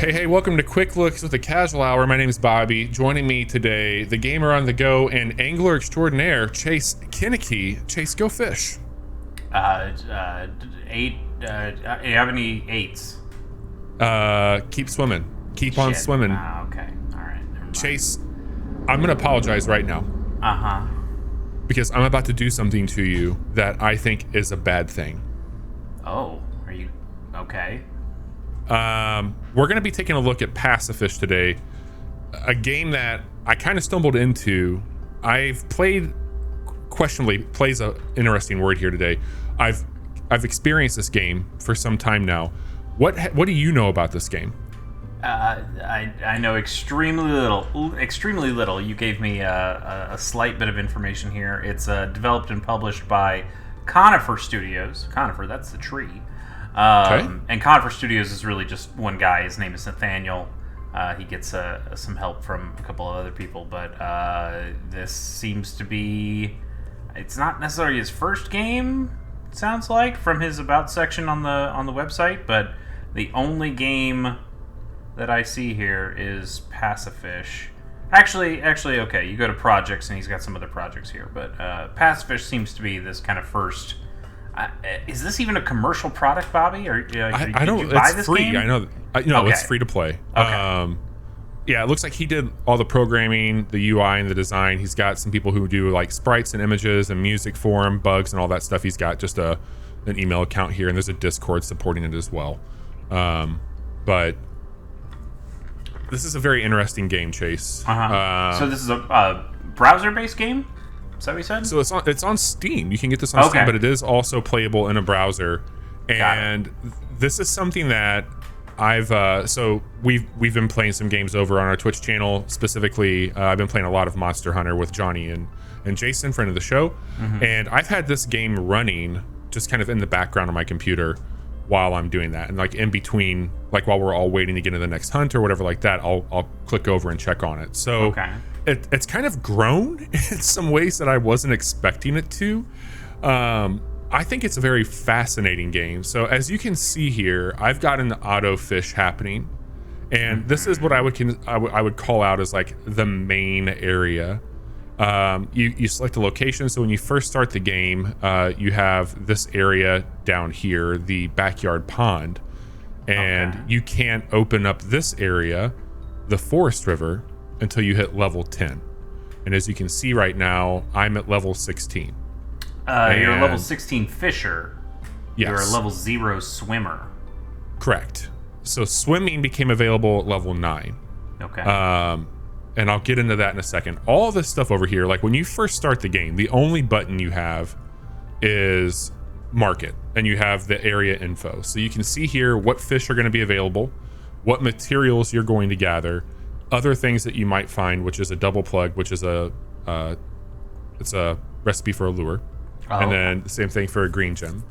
Hey, welcome to Quick Looks with the Casual Hour. My name is Bobby. Joining me today, the gamer on the go and angler extraordinaire, Chase Kinnicky. Chase, go fish. Eight. You have any eights? Keep swimming. Keep on swimming. Okay. All right. Chase, I'm going to apologize right now. Uh-huh. Because I'm about to do something to you that I think is a bad thing. Oh, are you okay? We're going to be taking a look at Pacifish today, a game that I kind of stumbled into. I've played, questionably, play's an interesting word here today. I've experienced this game for some time now. What do you know about this game? I know extremely little. You gave me a slight bit of information here. It's developed and published by Conifer Studios. Conifer, that's the tree. Okay. And Conifer Studios is really just one guy. His name is Nathaniel. He gets some help from a couple of other people, but this seems to be... It's not necessarily his first game, it sounds like, from his About section on the website, but the only game that I see here is Pacifish. Actually, okay, you go to projects, and he's got some other projects here, but Pacifish seems to be this kind of first... is this even a commercial product, Bobby? Or I don't. Did you buy it's this free. game? I know. Okay. It's free to play. Okay. Yeah, it looks like he did all the programming, the UI, and the design. He's got some people who do like sprites and images and music for him, bugs and all that stuff. He's got just an email account here, and there's a Discord supporting it as well. But this is a very interesting game, Chase. So this is a browser-based game? Is that what you said? So it's on Steam. You can get this on Steam, but it is also playable in a browser. And this is something that we've been playing some games over on our Twitch channel. Specifically, I've been playing a lot of Monster Hunter with Johnny and Jason, friend of the show. Mm-hmm. And I've had this game running just kind of in the background on my computer while I'm doing that, and like in between, like while we're all waiting to get into the next hunt or whatever like that, I'll click over and check on it. So it's kind of grown in some ways that I wasn't expecting it to. I think it's a very fascinating game. So as you can see here, I've got an auto fish happening, and this is what I would call out as like the main area. You select a location. So when you first start the game, you have this area down here, the backyard pond, and you can't open up this area, the forest river, until you hit level 10. And as you can see right now, I'm at level 16. You're a level 16 fisher. Yes. You're a level 0 swimmer. Correct. So swimming became available at level 9. Okay. And I'll get into that in a second. All this stuff over here, like when you first start the game, the only button you have is market, and you have the area info. So you can see here what fish are going to be available, what materials you're going to gather, other things that you might find, which is a double plug, which is it's a recipe for a lure, and then the same thing for a green gem.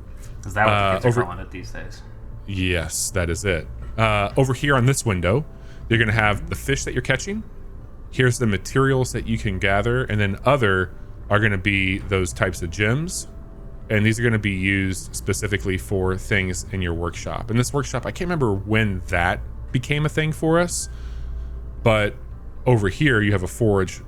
Is that what the kids are calling it these days? Yes, that is it. Over here on this window, you're going to have the fish that you're catching. Here's the materials that you can gather, and then other are going to be those types of gems, and these are going to be used specifically for things in your workshop. In this workshop, I can't remember when that became a thing for us, but over here you have a forge.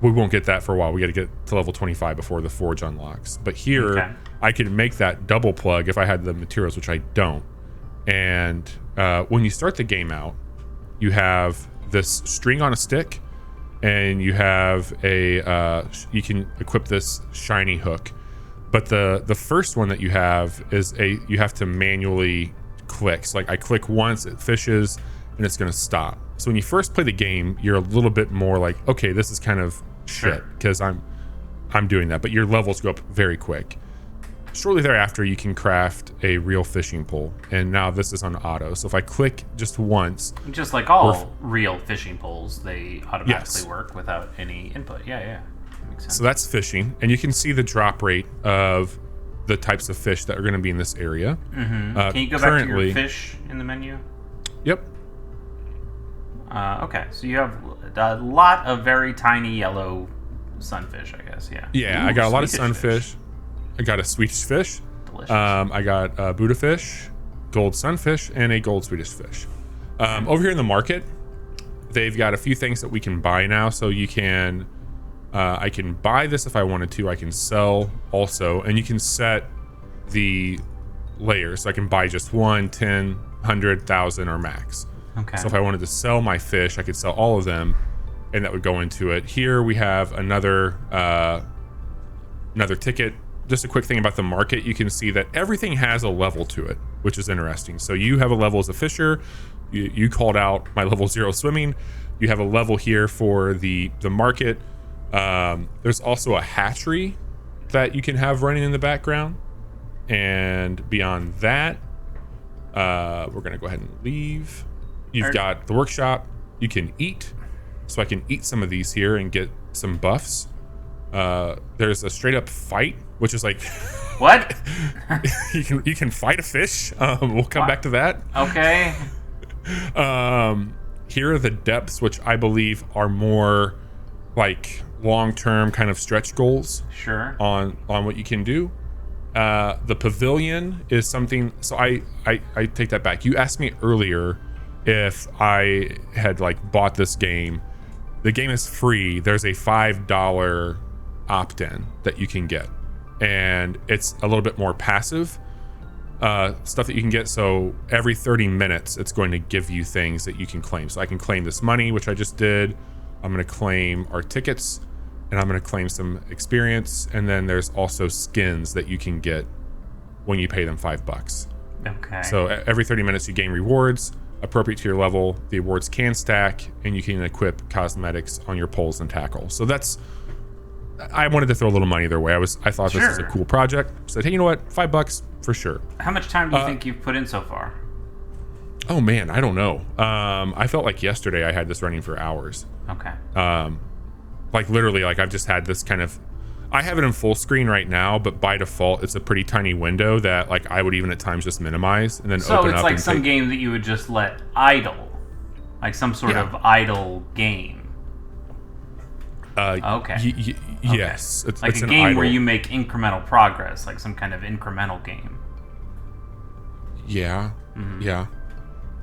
We won't get that for a while. We got to get to level 25 before the forge unlocks. But here, I could make that double plug if I had the materials, which I don't. And when you start the game out, you have this string on a stick, and you have you can equip this shiny hook. But the first one that you have is you have to manually click. So like I click once, it fishes, and it's going to stop. So when you first play the game, you're a little bit more like, okay, this is kind of shit because I'm doing that. But your levels go up very quick. Shortly thereafter, you can craft a real fishing pole, and now this is on auto. So if I click just once, just like all real fishing poles, they automatically work without any input. Yeah, that makes sense. So that's fishing, and you can see the drop rate of the types of fish that are going to be in this area. Mm-hmm. Can you go back to your fish in the menu? Yep. Okay, so you have a lot of very tiny yellow sunfish, I guess. Yeah, I got a lot of sunfish. I got a Swedish fish. Delicious. I got a Buddha fish, gold sunfish, and a gold Swedish fish. Over here in the market, they've got a few things that we can buy now. So you can, I can buy this if I wanted to. I can sell also, and you can set the layers. So I can buy just 1, 10, 100, 1,000, or max. Okay. So if I wanted to sell my fish, I could sell all of them, and that would go into it. Here we have another ticket. Just a quick thing about the market, you can see that everything has a level to it, which is interesting. So you have a level as a fisher. You called out my level 0 swimming. You have a level here for the market. There's also a hatchery that you can have running in the background. And beyond that, we're going to go ahead and leave. You've got the workshop. You can eat. So I can eat some of these here and get some buffs. There's a straight up fight, which is like what? you can fight a fish. We'll come back to that. Okay. Here are the depths, which I believe are more like long-term kind of stretch goals. Sure. On what you can do. The pavilion is something. So I take that back. You asked me earlier if I had like bought this game. The game is free. There's a $5 opt-in that you can get, and it's a little bit more passive stuff that you can get. So every 30 minutes it's going to give you things that you can claim. So I can claim this money, which I just did. I'm going to claim our tickets, and I'm going to claim some experience, and then there's also skins that you can get when you pay them $5. Okay. So every 30 minutes you gain rewards appropriate to your level. The awards can stack, and you can equip cosmetics on your poles and tackle. So that's, I wanted to throw a little money their way. I thought this was a cool project. Said, hey, you know what? $5 for sure. How much time do you think you've put in so far? Oh man, I don't know. I felt like yesterday I had this running for hours. Okay. Like literally, like I've just had this kind of, I have it in full screen right now, but by default it's a pretty tiny window that like I would even at times just minimize and then open up. So it's like some game that you would just let idle, like some sort of idle game. Okay. Yes. It's like a game where you make incremental progress, like some kind of incremental game. Yeah. Mm-hmm. Yeah.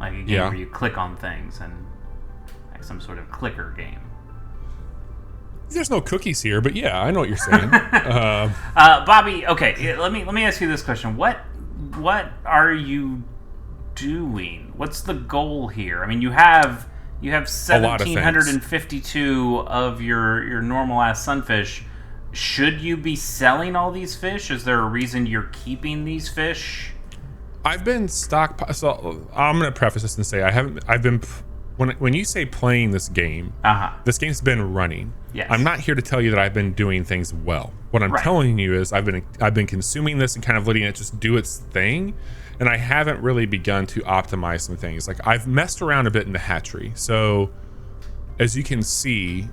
Like a game where you click on things, and like some sort of clicker game. There's no cookies here, but yeah, I know what you're saying. Bobby, okay, let me ask you this question. What are you doing? What's the goal here? I mean, you have 1,752 of your normal ass sunfish. Should you be selling all these fish? Is there a reason you're keeping these fish? I've been so I'm going to preface this and say I've been when you say playing this game, this game's been running. Yes. I'm not here to tell you that I've been doing things well. What I'm telling you is I've been consuming this and kind of letting it just do its thing, and I haven't really begun to optimize some things. Like I've messed around a bit in the hatchery. So as you can see,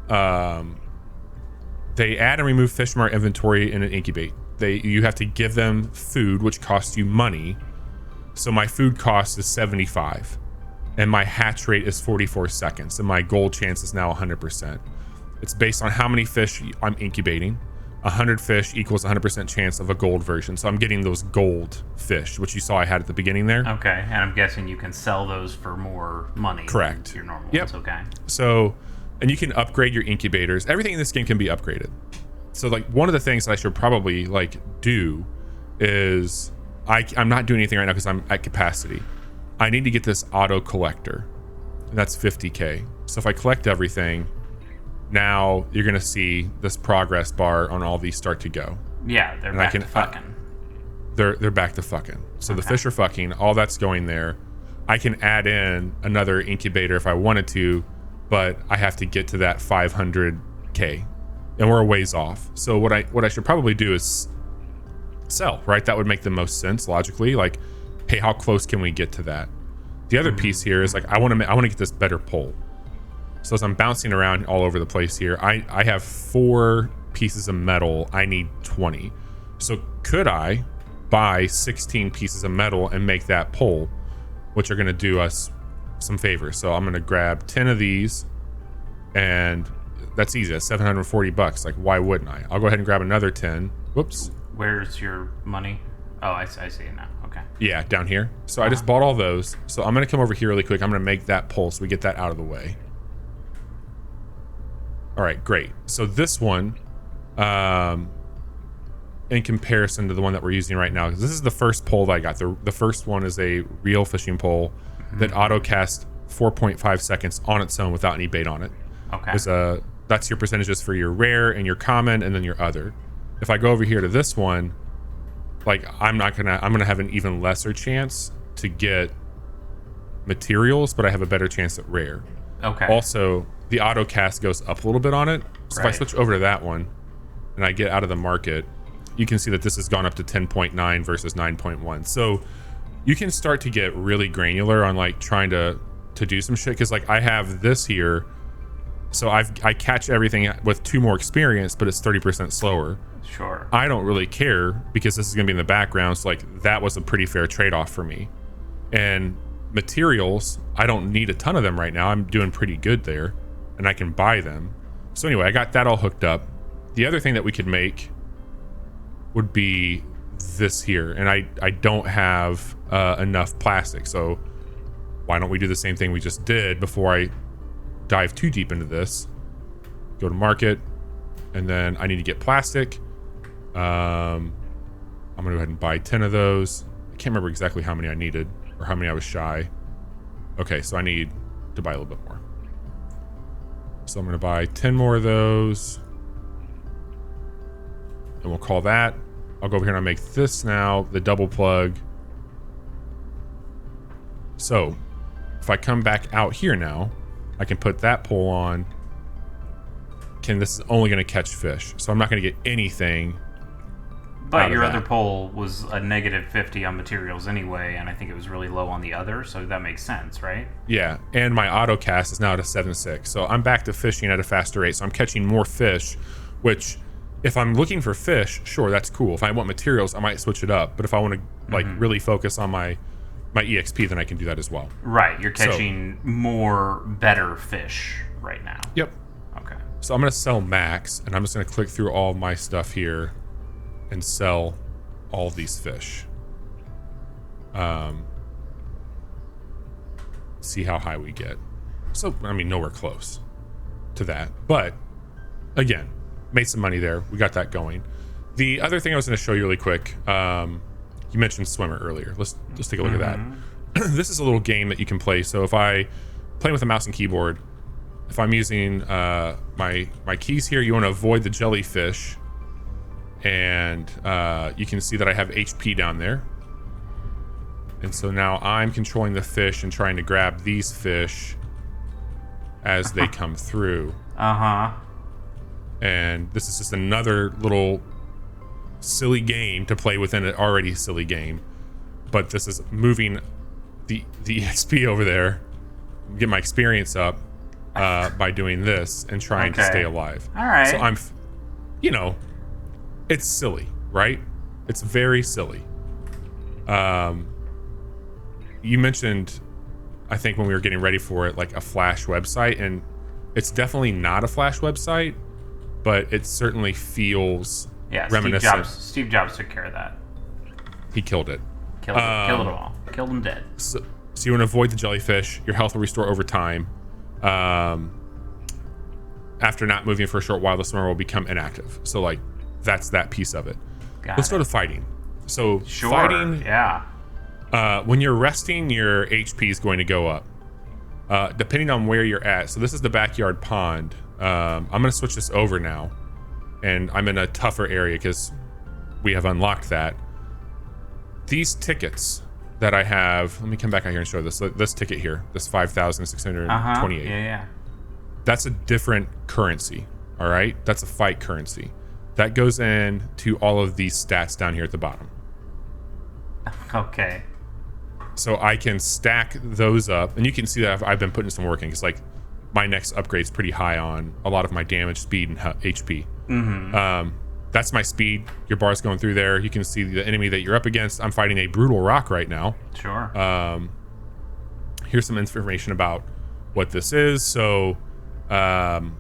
they add and remove fish from our inventory in an incubate. You have to give them food, which costs you money. So my food cost is 75, and my hatch rate is 44 seconds, and my gold chance is now 100%. It's based on how many fish I'm incubating. 100 fish equals 100% chance of a gold version. So I'm getting those gold fish, which you saw I had at the beginning there. Okay, and I'm guessing you can sell those for more money. Correct. Than your normal ones. Okay. So, and you can upgrade your incubators. Everything in this game can be upgraded. So like one of the things that I should probably like do is I'm not doing anything right now because I'm at capacity. I need to get this auto collector. And that's 50K. So if I collect everything, now you're gonna see this progress bar on all these start to go. Yeah, they're back to fucking. They're back to fucking. So the fish are fucking. All that's going there. I can add in another incubator if I wanted to, but I have to get to that 500K, and we're a ways off. So what I should probably do is sell. Right, that would make the most sense logically. Like, hey, how close can we get to that? The other piece here is like I want to get this better pole. So as I'm bouncing around all over the place here, I have 4 pieces of metal. I need 20. So could I buy 16 pieces of metal and make that pole, which are going to do us some favors? So I'm going to grab 10 of these, and that's easy. That's $740. Like, why wouldn't I? I'll go ahead and grab another 10. Whoops. Where's your money? Oh, I see it now. Okay. Yeah, down here. So I just bought all those. So I'm going to come over here really quick. I'm going to make that pull so we get that out of the way. All right, great. So this one, in comparison to the one that we're using right now, because this is the first pole that I got. The first one is a real fishing pole that auto casts 4.5 seconds on its own without any bait on it. Okay. That's your percentages for your rare and your common and then your other. If I go over here to this one, like I'm gonna have an even lesser chance to get materials, but I have a better chance at rare. Okay. Also, the auto cast goes up a little bit on it. So if I Right. switch over to that one and I get out of the market, you can see that this has gone up to 10.9 versus 9.1. So you can start to get really granular on like trying to do some shit. Cause like I have this here. So I catch everything with 2 more experience, but it's 30% slower. Sure. I don't really care because this is going to be in the background. So like that was a pretty fair trade-off for me. And materials, I don't need a ton of them right now. I'm doing pretty good there and I can buy them. So anyway, I got that all hooked up. The other thing that we could make would be this here. And I don't have enough plastic. So why don't we do the same thing we just did before I dive too deep into this? Go to market, and then I need to get plastic. I'm gonna go ahead and buy 10 of those. I can't remember exactly how many I needed or how many I was shy. Okay, so I need to buy a little bit more. So I'm gonna buy 10 more of those, and we'll call that. I'll go over here and I'll make this now the double plug. So if I come back out here now, I can put that pole on. This is only going to catch fish, so I'm not going to get anything. But your other pole was a negative 50 on materials anyway, and I think it was really low on the other, so that makes sense, right? Yeah, and my auto cast is now at a 7.6, so I'm back to fishing at a faster rate, so I'm catching more fish, which if I'm looking for fish, sure, that's cool. If I want materials, I might switch it up, but if I want to like really focus on my EXP, then I can do that as well. Right, you're catching more better fish right now. Yep. Okay. So I'm going to sell max, and I'm just going to click through all my stuff here and sell all these fish. See how high we get. So, I mean, nowhere close to that. But, again, made some money there. We got that going. The other thing I was going to show you really quick, you mentioned swimmer earlier. Let's take a look at that. This is a little game that you can play. So if I play with a mouse and keyboard, if I'm using my keys here, you want to avoid the jellyfish, and you can see that I have HP down there. And so now I'm controlling the fish and trying to grab these fish as they come through. And this is just another little silly game to play within an already silly game, but this is moving the XP over there, get my experience up by doing this and trying to stay alive. All right. So I'm, it's silly, right? It's very silly. You mentioned, I think when we were getting ready for it, like a Flash website, and it's definitely not a Flash website, but it certainly feels reminiscent. Steve Jobs took care of that. He killed it. Killed it all. Killed him dead. So you want to avoid the jellyfish. Your health will restore over time. After not moving for a short while, the swimmer will become inactive. So like, that's that piece of it. Let's go to fighting. So fighting. Yeah. When you're resting, your HP is going to go up. Depending on where you're at. So this is the backyard pond. I'm going to switch this over now. And I'm in a tougher area because we have unlocked that. These tickets that I have, let me come back out here and show this. This ticket here, this 5,628. Yeah. That's a different currency, all right? That's a fight currency. That goes in to all of these stats down here at the bottom. Okay. So I can stack those up, and you can see that I've been putting some work in, because like my next upgrade is pretty high on a lot of my damage, speed, and HP. That's my speed. Your bar's going through there. You can see the enemy that you're up against. I'm fighting a brutal rock right now. Sure. Here's some information about what this is. So dying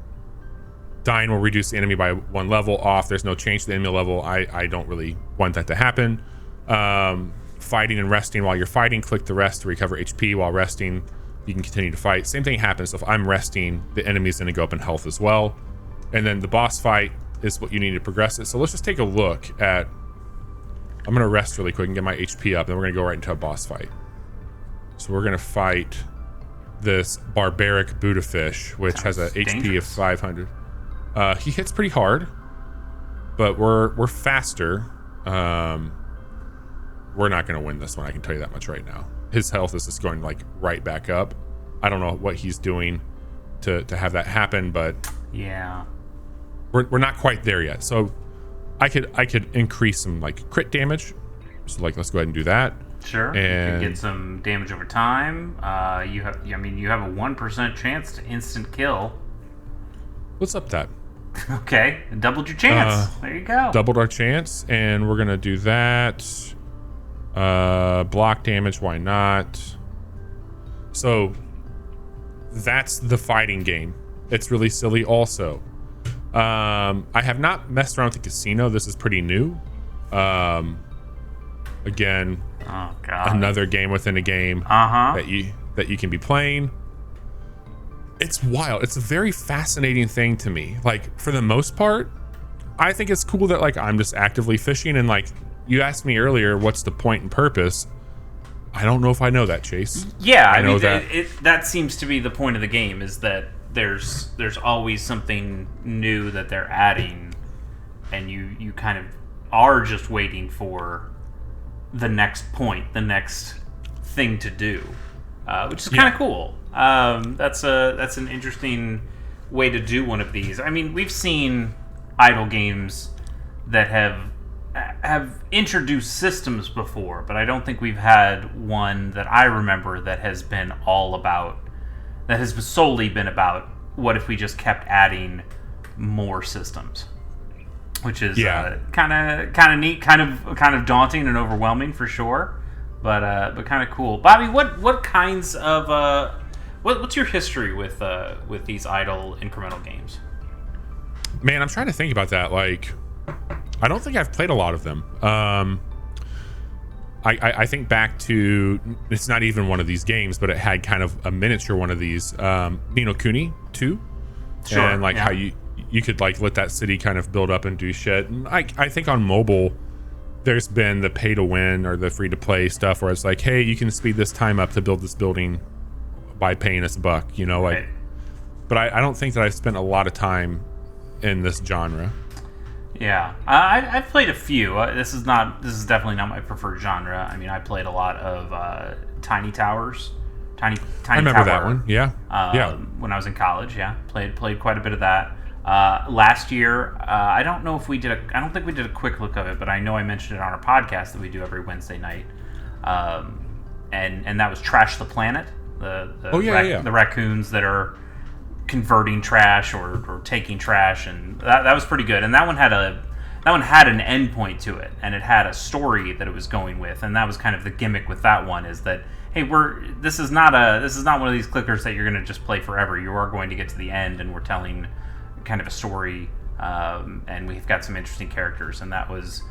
will reduce the enemy by 1 level. Off, there's no change to the enemy level. I don't really want that to happen. fighting and resting. While you're fighting, click the rest to recover HP. While resting, you can continue to fight. Same thing happens. So if I'm resting, the enemy's going to go up in health as well. And then the boss fight is what you need to progress it. So let's just take a look at... I'm going to rest really quick and get my HP up. Then we're going to go right into a boss fight. So we're going to fight this barbaric Buddhafish, which has a HP of 500. He hits pretty hard, but we're faster. We're not going to win this one. I can tell you that much right now. His health is just going like right back up. I don't know what he's doing to have that happen, but yeah, we're not quite there yet. So I could increase some like crit damage. So like, let's go ahead and do that. Sure. And you can get some damage over time. You have a 1% chance to instant kill. What's up that? Okay, doubled your chance. There you go. Doubled our chance, and we're gonna do that. Block damage, why not? So that's the fighting game. It's really silly also. I have not messed around with the casino. This is pretty new. Again, oh god, another game within a game that you can be playing. It's wild. It's a very fascinating thing to me. Like, for the most part, I think it's cool that like I'm just actively fishing, and like you asked me earlier, what's the point and purpose? I don't know if I know that, Chase. Yeah, I know mean, that that seems to be the point of the game, is that there's always something new that they're adding, and you kind of are just waiting for the next point, the next thing to do, which is kind of cool. That's an interesting way to do one of these. I mean, we've seen idle games that have introduced systems before, but I don't think we've had one that I remember that has solely been about what if we just kept adding more systems, which is kind of neat, kind of daunting and overwhelming for sure, but kind of cool. Bobby, what kinds of what's your history with these idle incremental games? Man, I'm trying to think about that. Like, I don't think I've played a lot of them. I think back to, it's not even one of these games, but it had kind of a miniature one of these, Ni no Kuni 2. Sure, and like how you could like let that city kind of build up and do shit. And I think on mobile, there's been the pay to win or the free to play stuff where it's like, hey, you can speed this time up to build this building by paying us $1, you know, like. Right. But I don't think that I've spent a lot of time in this genre. Yeah, I've played a few. This is definitely not my preferred genre. I mean, I played a lot of Tiny Towers. Tiny I remember Tower, that one. Yeah. When I was in college, played quite a bit of that. Last year, I don't think we did a quick look of it, but I know I mentioned it on our podcast that we do every Wednesday night. And that was Trash the Planet. The raccoons that are converting trash or taking trash, and that was pretty good. And that one had an end point to it, and it had a story that it was going with, and that was kind of the gimmick with that one, is that, hey, this is not one of these clickers that you're going to just play forever. You are going to get to the end, and we're telling kind of a story, and we've got some interesting characters, and that was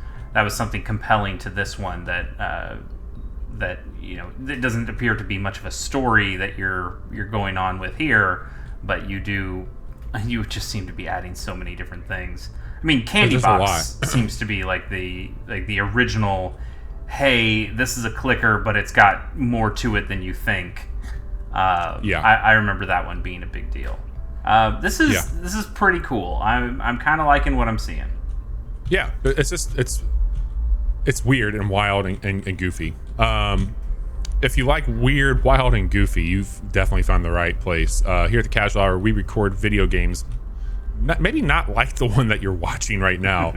something compelling to this one that you know, it doesn't appear to be much of a story that you're going on with here, but you just seem to be adding so many different things. I mean, Candy Box seems to be like the original, hey, this is a clicker, but it's got more to it than you think. I remember that one being a big deal. This is pretty cool. I'm kind of liking what I'm seeing. Yeah, it's weird and wild and goofy. If you like weird, wild, and goofy, you've definitely found the right place. Here at the Casual Hour, we record video games, maybe not like the one that you're watching right now,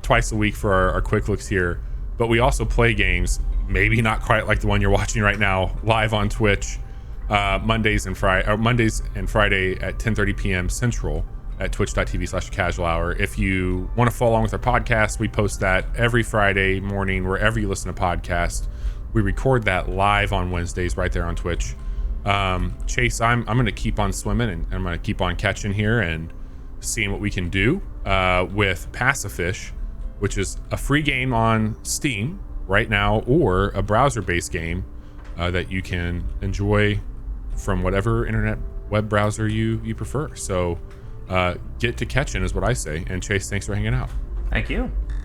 twice a week for our quick looks here. But we also play games, maybe not quite like the one you're watching right now, live on Twitch, Mondays and Friday at 10:30 p.m. Central at twitch.tv/casual hour. If you want to follow along with our podcast, we post that every Friday morning wherever you listen to podcasts. We record that live on Wednesdays right there on Twitch. Chase, I'm going to keep on swimming, and I'm going to keep on catching here and seeing what we can do with Pacifish, which is a free game on Steam. right now, or a browser-based game that you can enjoy from whatever internet web browser you prefer. So get to catching is what I say. And Chase, thanks for hanging out. Thank you.